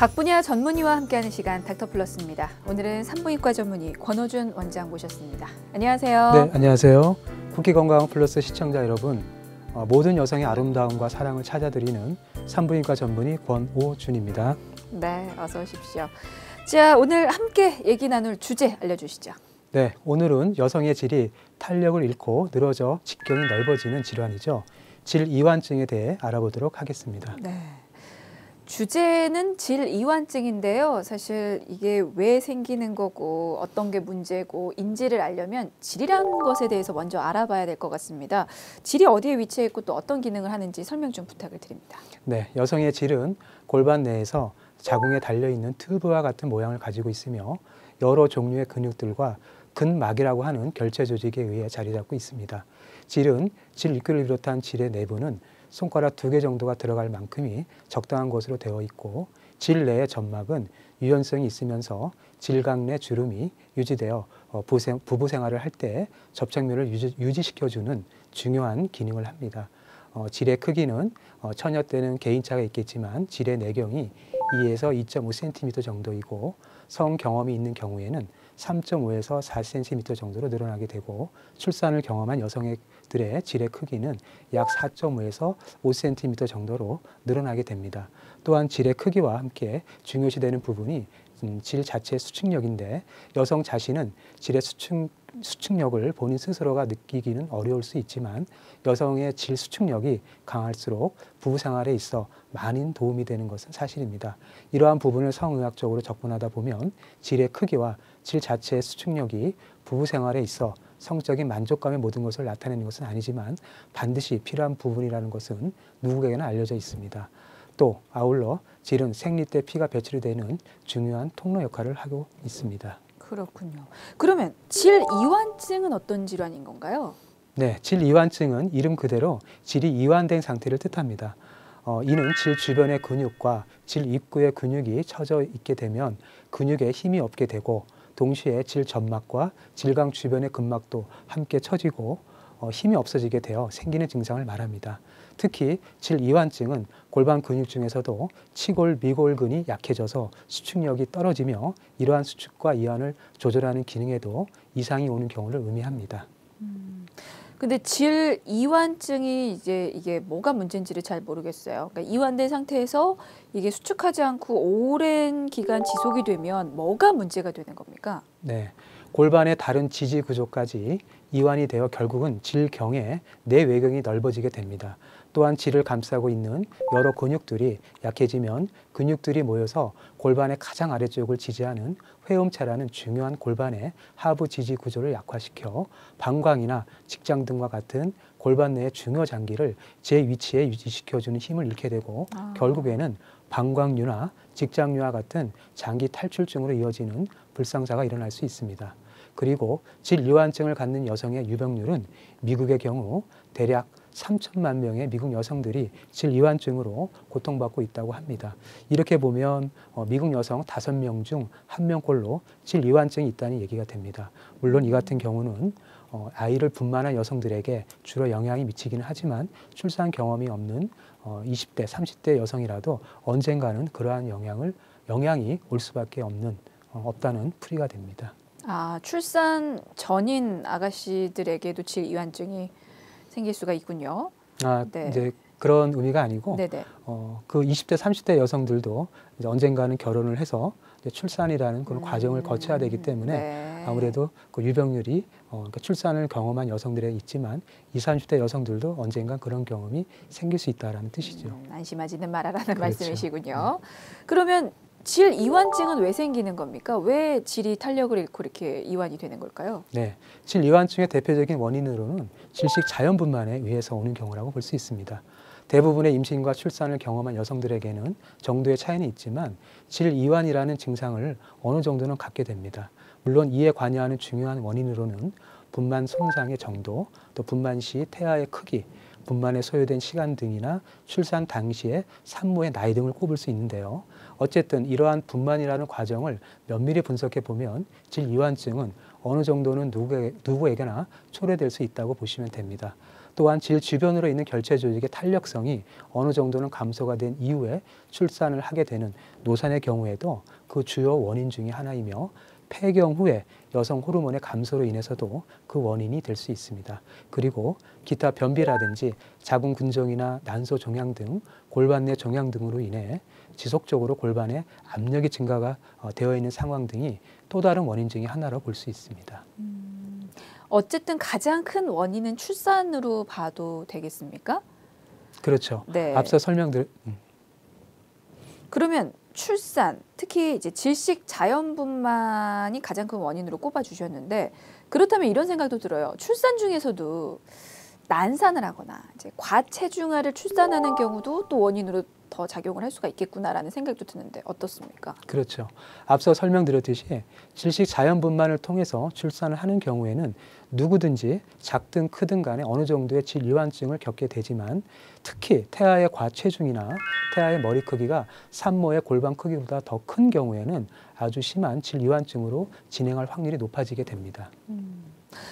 각 분야 전문의와 함께하는 시간 닥터플러스입니다. 오늘은 산부인과 전문의 권호준 원장 모셨습니다. 안녕하세요. 네, 안녕하세요. 쿠키건강플러스 시청자 여러분, 모든 여성의 아름다움과 사랑을 찾아드리는 산부인과 전문의 권오준입니다. 네, 어서 오십시오. 자, 오늘 함께 얘기 나눌 주제 알려주시죠. 네, 오늘은 여성의 질이 탄력을 잃고 늘어져 직경이 넓어지는 질환이죠. 질이완증에 대해 알아보도록 하겠습니다. 네. 주제는 질이완증인데요. 사실 이게 왜 생기는 거고 어떤 게 문제고 인지를 알려면 질이라는 것에 대해서 먼저 알아봐야 될 것 같습니다. 질이 어디에 위치해 있고 또 어떤 기능을 하는지 설명 좀 부탁을 드립니다. 네, 여성의 질은 골반 내에서 자궁에 달려있는 튜브와 같은 모양을 가지고 있으며 여러 종류의 근육들과 근막이라고 하는 결제 조직에 의해 자리 잡고 있습니다. 질은 질입구를 비롯한 질의 내부는 손가락 2개 정도가 들어갈 만큼이 적당한 것으로 되어 있고, 질 내의 점막은 유연성이 있으면서 질각 내 주름이 유지되어 부부 생활을 할 때 접착면을 유지시켜주는 중요한 기능을 합니다. 질의 크기는 처녀 때는 개인차가 있겠지만 질의 내경이 2에서 2.5cm 정도이고, 성 경험이 있는 경우에는 3.5에서 4cm 정도로 늘어나게 되고, 출산을 경험한 여성들의 질의 크기는 약 4.5에서 5cm 정도로 늘어나게 됩니다. 또한 질의 크기와 함께 중요시되는 부분이 질 자체의 수축력인데, 여성 자신은 질의 수축력을 본인 스스로가 느끼기는 어려울 수 있지만 여성의 질 수축력이 강할수록 부부 생활에 있어 많은 도움이 되는 것은 사실입니다. 이러한 부분을 성의학적으로 접근하다 보면 질의 크기와 질 자체의 수축력이 부부 생활에 있어 성적인 만족감의 모든 것을 나타내는 것은 아니지만 반드시 필요한 부분이라는 것은 누구에게나 알려져 있습니다. 또 아울러 질은 생리 때 피가 배출이 되는 중요한 통로 역할을 하고 있습니다. 그렇군요. 그러면 질이완증은 어떤 질환인 건가요? 네, 질이완증은 이름 그대로 질이 이완된 상태를 뜻합니다. 이는 질 주변의 근육과 질 입구의 근육이 처져 있게 되면 근육에 힘이 없게 되고, 동시에 질 점막과 질강 주변의 근막도 함께 처지고 힘이 없어지게 되어 생기는 증상을 말합니다. 특히 질이완증은 골반 근육 중에서도 치골, 미골근이 약해져서 수축력이 떨어지며 이러한 수축과 이완을 조절하는 기능에도 이상이 오는 경우를 의미합니다. 근데 질이완증이 이게 뭐가 문제인지를 잘 모르겠어요. 그러니까 이완된 상태에서 이게 수축하지 않고 오랜 기간 지속이 되면 뭐가 문제가 되는 겁니까? 네, 골반의 다른 지지 구조까지 이완이 되어 결국은 질경의 내외경이 넓어지게 됩니다. 또한 질을 감싸고 있는 여러 근육들이 약해지면 근육들이 모여서 골반의 가장 아래쪽을 지지하는 회음체라는 중요한 골반의 하부 지지 구조를 약화시켜 방광이나 직장 등과 같은 골반 내의 중요 장기를 제 위치에 유지시켜주는 힘을 잃게 되고, 결국에는 방광류나 직장류와 같은 장기 탈출증으로 이어지는 불상사가 일어날 수 있습니다. 그리고 질이완증을 갖는 여성의 유병률은 미국의 경우 대략 3천만 명의 미국 여성들이 질이완증으로 고통받고 있다고 합니다. 이렇게 보면 미국 여성 5명 중 1명꼴로 질이완증이 있다는 얘기가 됩니다. 물론 이 같은 경우는 아이를 분만한 여성들에게 주로 영향이 미치기는 하지만 출산 경험이 없는 20대, 30대 여성이라도 언젠가는 그러한 영향이 올 수밖에 없다는 풀이가 됩니다. 출산 전인 아가씨들에게도 질이완증이 생길 수가 있군요. 네. 이제 그런 의미가 아니고, 그 20대, 30대 여성들도 이제 언젠가는 결혼을 해서 이제 출산이라는 그런 과정을 거쳐야 되기 때문에 아무래도 그 유병률이 그러니까 출산을 경험한 여성들에 있지만 20, 30대 여성들도 언젠가 그런 경험이 생길 수 있다라는 뜻이죠. 안심하지는 말아라는 그렇죠. 말씀이시군요. 그러면 질이완증은 왜 생기는 겁니까? 왜 질이 탄력을 잃고 이렇게 이완이 되는 걸까요? 네, 질이완증의 대표적인 원인으로는 질식 자연분만에 의해서 오는 경우라고 볼 수 있습니다. 대부분의 임신과 출산을 경험한 여성들에게는 정도의 차이는 있지만 질이완이라는 증상을 어느 정도는 갖게 됩니다. 물론 이에 관여하는 중요한 원인으로는 분만 손상의 정도, 또 분만 시 태아의 크기, 분만에 소요된 시간 등이나 출산 당시의 산모의 나이 등을 꼽을 수 있는데요. 어쨌든 이러한 분만이라는 과정을 면밀히 분석해 보면 질이완증은 어느 정도는 누구에게나 초래될 수 있다고 보시면 됩니다. 또한 질 주변으로 있는 결체 조직의 탄력성이 어느 정도는 감소가 된 이후에 출산을 하게 되는 노산의 경우에도 그 주요 원인 중의 하나이며 폐경 후에 여성 호르몬의 감소로 인해서도 그 원인이 될 수 있습니다. 그리고 기타 변비라든지 자궁 근종이나 난소 종양 등 골반 내 종양 등으로 인해 지속적으로 골반에 압력이 증가가 되어 있는 상황 등이 또 다른 원인 중의 하나로 볼 수 있습니다. 어쨌든 가장 큰 원인은 출산으로 봐도 되겠습니까? 그렇죠. 네. 앞서 설명드린 그러면 출산, 특히 이제 질식 자연분만이 가장 큰 원인으로 꼽아주셨는데 그렇다면 이런 생각도 들어요. 출산 중에서도 난산을 하거나 이제 과체중아를 출산하는 경우도 또 원인으로 더 작용을 할 수가 있겠구나라는 생각도 드는데 어떻습니까? 그렇죠. 앞서 설명드렸듯이 질식 자연분만을 통해서 출산을 하는 경우에는 누구든지 작든 크든 간에 어느 정도의 질이완증을 겪게 되지만 특히 태아의 과체중이나 태아의 머리 크기가 산모의 골반 크기보다 더 큰 경우에는 아주 심한 질이완증으로 진행할 확률이 높아지게 됩니다.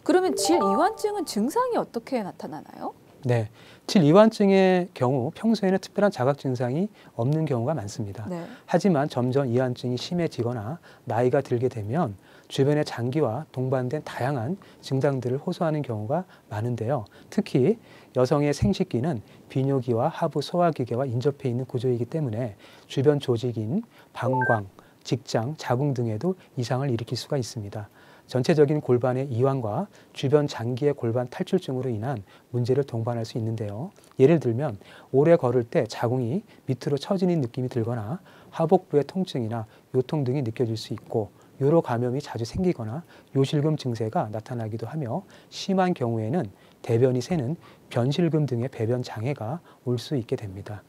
그러면 질이완증은 증상이 어떻게 나타나나요? 네, 질이완증의 경우 평소에는 특별한 자각 증상이 없는 경우가 많습니다. 네. 하지만 점점 이완증이 심해지거나 나이가 들게 되면 주변의 장기와 동반된 다양한 증상들을 호소하는 경우가 많은데요. 특히 여성의 생식기는 비뇨기와 하부 소화기계와 인접해 있는 구조이기 때문에 주변 조직인 방광, 직장, 자궁 등에도 이상을 일으킬 수가 있습니다. 전체적인 골반의 이완과 주변 장기의 골반 탈출증으로 인한 문제를 동반할 수 있는데요. 예를 들면 오래 걸을 때 자궁이 밑으로 처지는 느낌이 들거나 하복부의 통증이나 요통 등이 느껴질 수 있고 요로 감염이 자주 생기거나 요실금 증세가 나타나기도 하며 심한 경우에는 대변이 새는 변실금 등의 배변 장애가 올 수 있게 됩니다.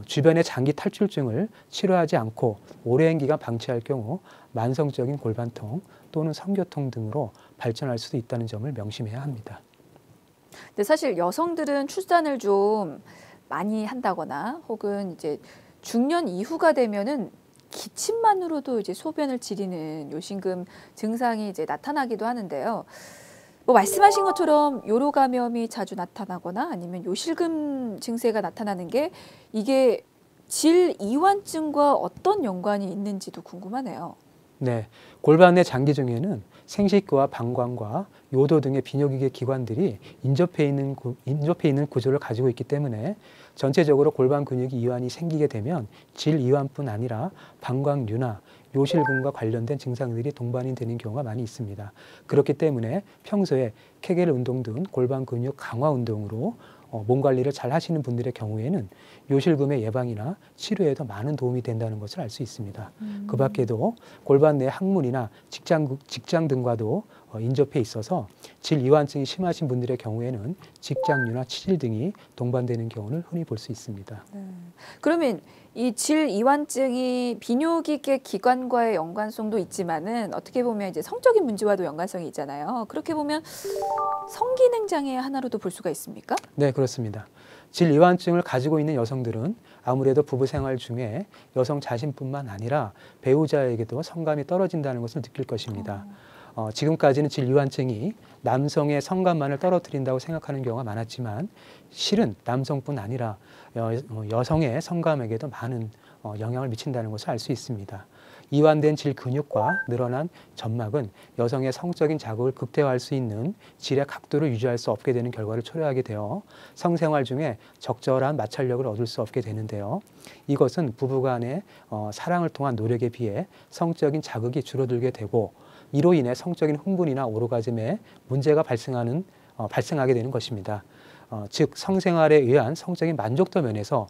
주변의 장기 탈출증을 치료하지 않고 오랜 기간 방치할 경우 만성적인 골반통 또는 성교통 등으로 발전할 수도 있다는 점을 명심해야 합니다. 근데 사실 여성들은 출산을 좀 많이 한다거나 혹은 이제 중년 이후가 되면은 기침만으로도 이제 소변을 지리는 요실금 증상이 이제 나타나기도 하는데요. 뭐 말씀하신 것처럼 요로 감염이 자주 나타나거나 아니면 요실금 증세가 나타나는 게 이게 질이완증과 어떤 연관이 있는지도 궁금하네요. 네, 골반 내 장기 중에는 생식기와 방광과 요도 등의 비뇨기계 기관들이 인접해 있는 구조를 가지고 있기 때문에 전체적으로 골반 근육이 이완이 생기게 되면 질이완뿐 아니라 방광류나 요실금과 관련된 증상들이 동반이 되는 경우가 많이 있습니다. 그렇기 때문에 평소에 케겔 운동 등 골반 근육 강화 운동으로 몸 관리를 잘 하시는 분들의 경우에는 요실금의 예방이나 치료에도 많은 도움이 된다는 것을 알 수 있습니다. 그 밖에도 골반 내 항문이나 직장 등과도 인접해 있어서 질이완증이 심하신 분들의 경우에는 직장류나 치질 등이 동반되는 경우를 흔히 볼 수 있습니다. 그러면 이 질이완증이 비뇨기계 기관과의 연관성도 있지만은 어떻게 보면 이제 성적인 문제와도 연관성이 있잖아요. 그렇게 보면 성기능 장애 하나로도 볼 수가 있습니까? 네, 그렇습니다. 질이완증을 가지고 있는 여성들은 아무래도 부부 생활 중에 여성 자신뿐만 아니라 배우자에게도 성감이 떨어진다는 것을 느낄 것입니다. 지금까지는 질이완증이 남성의 성감만을 떨어뜨린다고 생각하는 경우가 많았지만 실은 남성뿐 아니라 여성의 성감에게도 많은 영향을 미친다는 것을 알 수 있습니다. 이완된 질 근육과 늘어난 점막은 여성의 성적인 자극을 극대화할 수 있는 질의 각도를 유지할 수 없게 되는 결과를 초래하게 되어 성생활 중에 적절한 마찰력을 얻을 수 없게 되는데요. 이것은 부부간의 사랑을 통한 노력에 비해 성적인 자극이 줄어들게 되고 이로 인해 성적인 흥분이나 오르가즘에 문제가 발생하게 되는 것입니다. 즉 성생활에 의한 성적인 만족도 면에서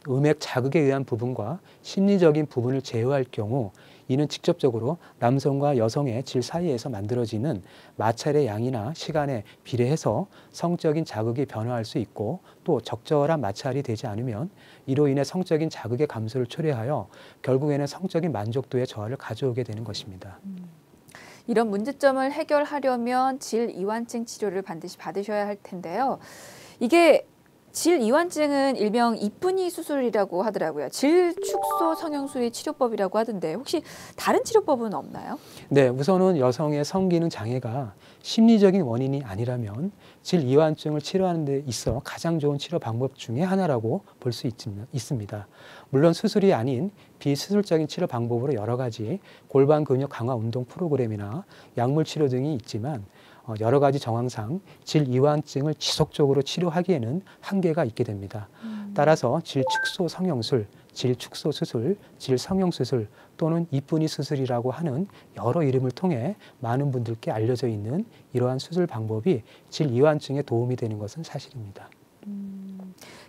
음액 자극에 의한 부분과 심리적인 부분을 제어할 경우 이는 직접적으로 남성과 여성의 질 사이에서 만들어지는 마찰의 양이나 시간에 비례해서 성적인 자극이 변화할 수 있고 또 적절한 마찰이 되지 않으면 이로 인해 성적인 자극의 감소를 초래하여 결국에는 성적인 만족도의 저하를 가져오게 되는 것입니다. 이런 문제점을 해결하려면 질이완증 치료를 반드시 받으셔야 할 텐데요. 이게 질 이완증은 일명 이쁜이 수술이라고 하더라고요. 질 축소 성형술이 치료법이라고 하던데 혹시 다른 치료법은 없나요? 네, 우선은 여성의 성기능 장애가 심리적인 원인이 아니라면 질 이완증을 치료하는 데 있어 가장 좋은 치료 방법 중에 하나라고 볼 수 있습니다. 물론 수술이 아닌 비수술적인 치료 방법으로 여러 가지 골반 근육 강화 운동 프로그램이나 약물 치료 등이 있지만 여러 가지 정황상 질 이완증을 지속적으로 치료하기에는 한계가 있게 됩니다. 따라서 질 축소 성형술, 질 축소 수술, 질 성형수술 또는 이쁜이 수술이라고 하는 여러 이름을 통해 많은 분들께 알려져 있는 이러한 수술 방법이 질 이완증에 도움이 되는 것은 사실입니다.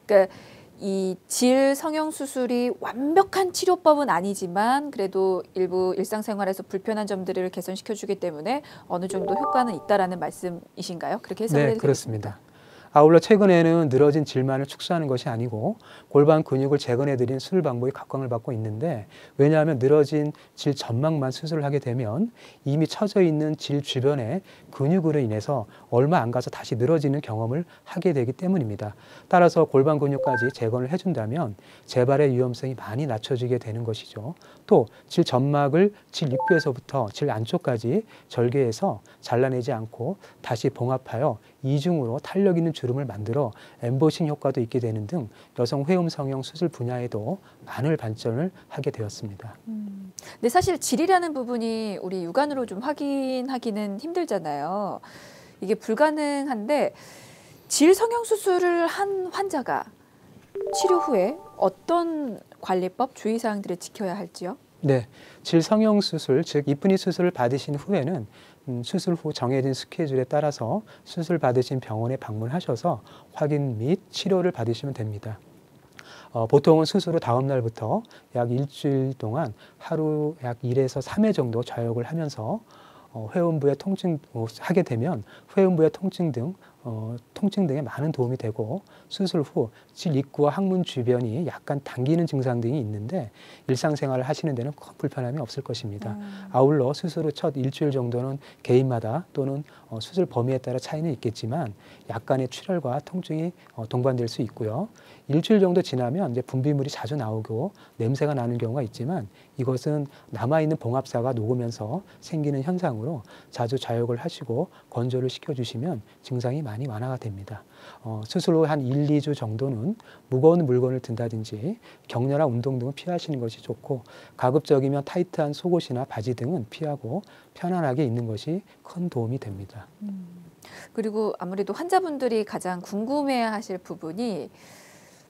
그러니까 이 질 성형수술이 완벽한 치료법은 아니지만 그래도 일부 일상생활에서 불편한 점들을 개선시켜주기 때문에 어느 정도 효과는 있다라는 말씀이신가요? 그렇게 해석을 해도 그렇습니다. 되겠습니까? 아울러 최근에는 늘어진 질만을 축소하는 것이 아니고 골반 근육을 재건해드리는 수술 방법이 각광을 받고 있는데, 왜냐하면 늘어진 질 점막만 수술을 하게 되면 이미 처져 있는 질 주변의 근육으로 인해서 얼마 안 가서 다시 늘어지는 경험을 하게 되기 때문입니다. 따라서 골반 근육까지 재건을 해준다면 재발의 위험성이 많이 낮춰지게 되는 것이죠. 또 질 점막을 질 입구에서부터 질 안쪽까지 절개해서 잘라내지 않고 다시 봉합하여 이중으로 탄력 있는 주름을 만들어 엠보싱 효과도 있게 되는 등 여성 회음 성형 수술 분야에도 많은 발전을 하게 되었습니다. 근데 사실 질이라는 부분이 우리 육안으로 좀 확인하기는 힘들잖아요. 이게 불가능한데 질 성형 수술을 한 환자가 치료 후에 어떤 관리법, 주의사항들을 지켜야 할지요? 네, 질 성형 수술, 즉 이쁜이 수술을 받으신 후에는 수술 후 정해진 스케줄에 따라서 수술 받으신 병원에 방문하셔서 확인 및 치료를 받으시면 됩니다. 보통은 수술 후 다음 날부터 약 일주일 동안 하루 약 1에서 3회 정도 좌욕을 하면서 회음부의 통증 하게 되면 회음부의 통증 등에 많은 도움이 되고, 수술 후 질 입구와 항문 주변이 약간 당기는 증상 등이 있는데 일상생활을 하시는 데는 큰 불편함이 없을 것입니다. 아울러 수술 후 첫 일주일 정도는 개인마다 또는 수술 범위에 따라 차이는 있겠지만 약간의 출혈과 통증이 동반될 수 있고요. 일주일 정도 지나면 이제 분비물이 자주 나오고 냄새가 나는 경우가 있지만 이것은 남아있는 봉합사가 녹으면서 생기는 현상으로 자주 좌욕을 하시고 건조를 시켜주시면 증상이 많이 완화가 됩니다. 수술 후 한 1, 2주 정도는 무거운 물건을 든다든지 격렬한 운동 등을 피하시는 것이 좋고, 가급적이면 타이트한 속옷이나 바지 등은 피하고 편안하게 있는 것이 큰 도움이 됩니다. 그리고 아무래도 환자분들이 가장 궁금해하실 부분이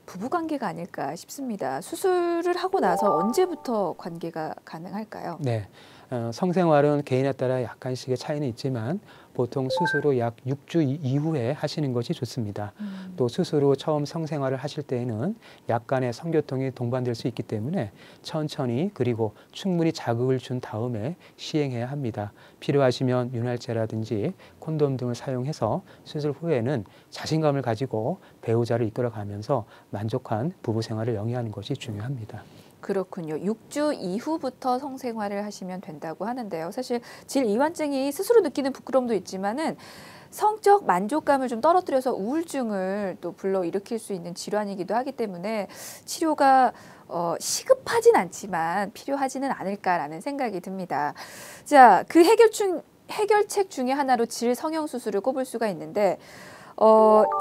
부부관계가 아닐까 싶습니다. 수술을 하고 나서 언제부터 관계가 가능할까요? 네, 성생활은 개인에 따라 약간씩의 차이는 있지만 보통 수술 후 약 6주 이후에 하시는 것이 좋습니다. 또 수술 후 처음 성생활을 하실 때에는 약간의 성교통이 동반될 수 있기 때문에 천천히 그리고 충분히 자극을 준 다음에 시행해야 합니다. 필요하시면 윤활제라든지 콘돔 등을 사용해서 수술 후에는 자신감을 가지고 배우자를 이끌어가면서 만족한 부부 생활을 영위하는 것이 중요합니다. 그렇군요. 6주 이후부터 성생활을 하시면 된다고 하는데요. 사실 질 이완증이 스스로 느끼는 부끄러움도 있지만은 성적 만족감을 좀 떨어뜨려서 우울증을 또 불러일으킬 수 있는 질환이기도 하기 때문에 치료가 시급하진 않지만 필요하지는 않을까라는 생각이 듭니다. 자, 그 해결책 중에 하나로 질 성형 수술을 꼽을 수가 있는데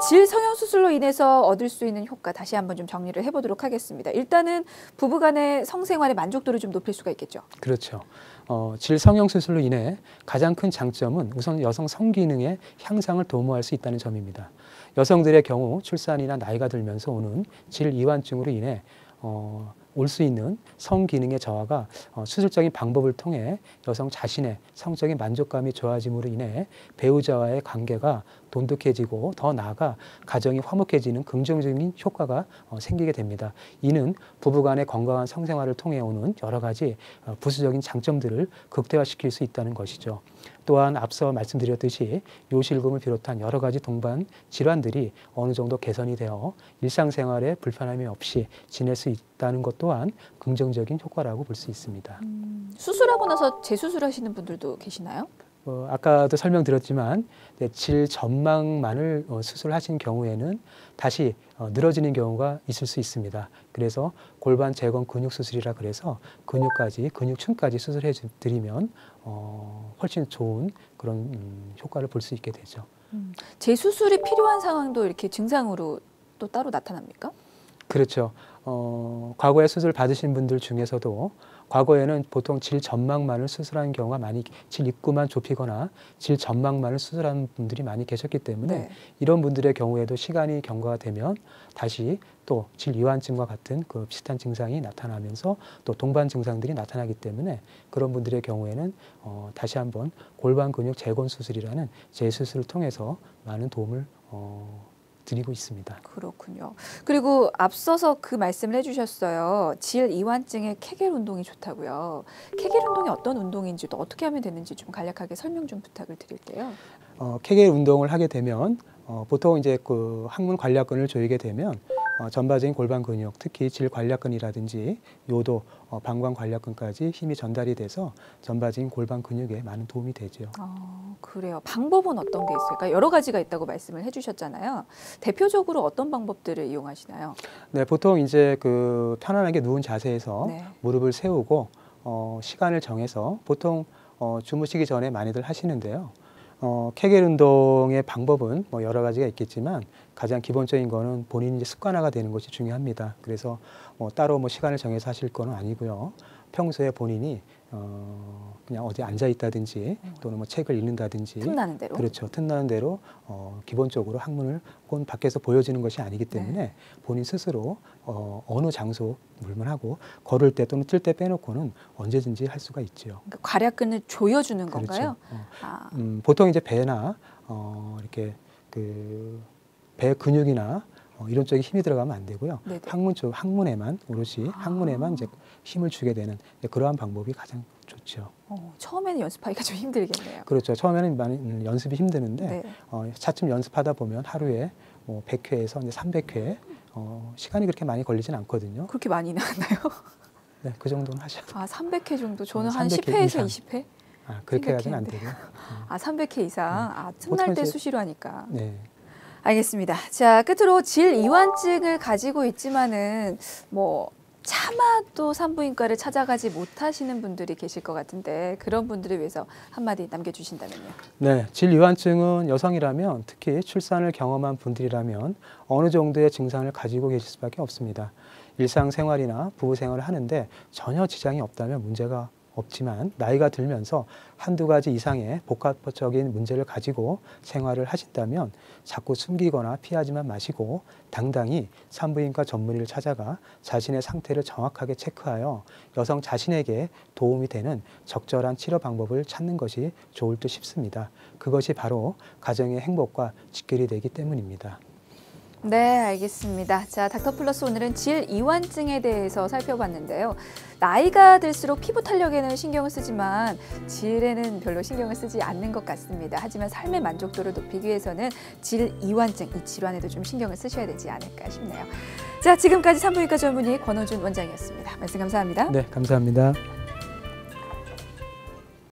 질 성형 수술로 인해서 얻을 수 있는 효과 다시 한번 좀 정리를 해보도록 하겠습니다. 일단은 부부간의 성생활의 만족도를 좀 높일 수가 있겠죠. 그렇죠. 질 성형 수술로 인해 가장 큰 장점은 우선 여성 성기능의 향상을 도모할 수 있다는 점입니다. 여성들의 경우 출산이나 나이가 들면서 오는 질 이완증으로 인해 올 수 있는 성기능의 저하가 수술적인 방법을 통해 여성 자신의 성적인 만족감이 좋아짐으로 인해 배우자와의 관계가 돈독해지고 더 나아가 가정이 화목해지는 긍정적인 효과가 생기게 됩니다. 이는 부부간의 건강한 성생활을 통해 오는 여러 가지 부수적인 장점들을 극대화시킬 수 있다는 것이죠. 또한 앞서 말씀드렸듯이 요실금을 비롯한 여러 가지 동반 질환들이 어느 정도 개선이 되어 일상생활에 불편함이 없이 지낼 수 있다는 것 또한 긍정적인 효과라고 볼 수 있습니다. 수술하고 나서 재수술하시는 분들도 계시나요? 아까도 설명드렸지만 질 점막만을 수술하신 경우에는 다시 늘어지는 경우가 있을 수 있습니다. 그래서 골반 재건 근육 수술이라 그래서 근육층까지 수술해 드리면 훨씬 좋은 그런 효과를 볼 수 있게 되죠. 재수술이 필요한 상황도 이렇게 증상으로 또 따로 나타납니까? 그렇죠. 과거에 수술 받으신 분들 중에서도 과거에는 보통 질 점막만을 수술하는 경우가 많이, 질 입구만 좁히거나 질 점막만을 수술하는 분들이 많이 계셨기 때문에 네. 이런 분들의 경우에도 시간이 경과가 되면 다시 또 질 이완증과 같은 그 비슷한 증상이 나타나면서 또 동반 증상들이 나타나기 때문에 그런 분들의 경우에는 다시 한번 골반 근육 재건 수술이라는 재수술을 통해서 많은 도움을 드리고 있습니다. 그렇군요. 그리고 앞서서 그 말씀을 해주셨어요. 질 이완증에 케겔 운동이 좋다고요. 케겔 운동이 어떤 운동인지 또 어떻게 하면 되는지 좀 간략하게 설명 좀 부탁을 드릴게요. 케겔 운동을 하게 되면 보통 이제 그 항문 관략근을 조이게 되면 전반적인 골반 근육, 특히 질 관략근이라든지 요도, 방광 관략근까지 힘이 전달이 돼서 전반적인 골반 근육에 많은 도움이 되죠. 그래요. 방법은 어떤 게 있을까요? 여러 가지가 있다고 말씀을 해주셨잖아요. 대표적으로 어떤 방법들을 이용하시나요? 네, 보통 이제 그 편안하게 누운 자세에서 네. 무릎을 세우고 시간을 정해서 보통 주무시기 전에 많이들 하시는데요. 케겔 운동의 방법은 뭐 여러 가지가 있겠지만 가장 기본적인 거는 본인이 이제 습관화가 되는 것이 중요합니다. 그래서 따로 뭐 시간을 정해서 하실 거는 아니고요. 평소에 본인이 그냥 어디 앉아 있다든지 또는 뭐 책을 읽는다든지 틈나는 대로. 그렇죠. 틈나는 대로 기본적으로 항문을 혹은 밖에서 보여지는 것이 아니기 때문에 네. 본인 스스로 어느 장소 물만하고 걸을 때 또는 뛸 때 빼놓고는 언제든지 할 수가 있죠. 그러니까 관략근을 조여주는 그렇죠. 건가요? 보통 이제 배나 이렇게 그 배 근육이나 이런 쪽에 힘이 들어가면 안 되고요. 네네. 항문 쪽 항문에만 오롯이 항문에만 이제 힘을 주게 되는 그러한 방법이 가장 좋죠. 처음에는 연습하기가 좀 힘들겠네요. 그렇죠. 처음에는 많이 연습이 힘드는데 네. 차츰 연습하다 보면 하루에 100회에서 이제 300회 시간이 그렇게 많이 걸리진 않거든요. 그렇게 많이 나왔나요? 네, 그 정도는 하셔도. 300회 정도. 저는 한 300회 10회에서 이상. 20회? 그렇게 가진 안 되고요. 300회 이상. 보통 틈날 때 이제- 수시로 하니까. 네. 알겠습니다. 자, 끝으로 질 이완증을 가지고 있지만은 차마도 산부인과를 찾아가지 못하시는 분들이 계실 것 같은데 그런 분들을 위해서 한마디 남겨주신다면요. 네, 질 이완증은 여성이라면 특히 출산을 경험한 분들이라면 어느 정도의 증상을 가지고 계실 수밖에 없습니다. 일상생활이나 부부생활을 하는데 전혀 지장이 없다면 문제가 없지만 나이가 들면서 한두 가지 이상의 복합적인 문제를 가지고 생활을 하신다면 자꾸 숨기거나 피하지만 마시고 당당히 산부인과 전문의를 찾아가 자신의 상태를 정확하게 체크하여 여성 자신에게 도움이 되는 적절한 치료 방법을 찾는 것이 좋을 듯 싶습니다. 그것이 바로 가정의 행복과 직결이 되기 때문입니다. 네, 알겠습니다. 자, 닥터플러스 오늘은 질 이완증에 대해서 살펴봤는데요. 나이가 들수록 피부 탄력에는 신경을 쓰지만 질에는 별로 신경을 쓰지 않는 것 같습니다. 하지만 삶의 만족도를 높이기 위해서는 질 이완증, 이 질환에도 좀 신경을 쓰셔야 되지 않을까 싶네요. 자, 지금까지 산부인과 전문의 권호준 원장이었습니다. 말씀 감사합니다. 네, 감사합니다.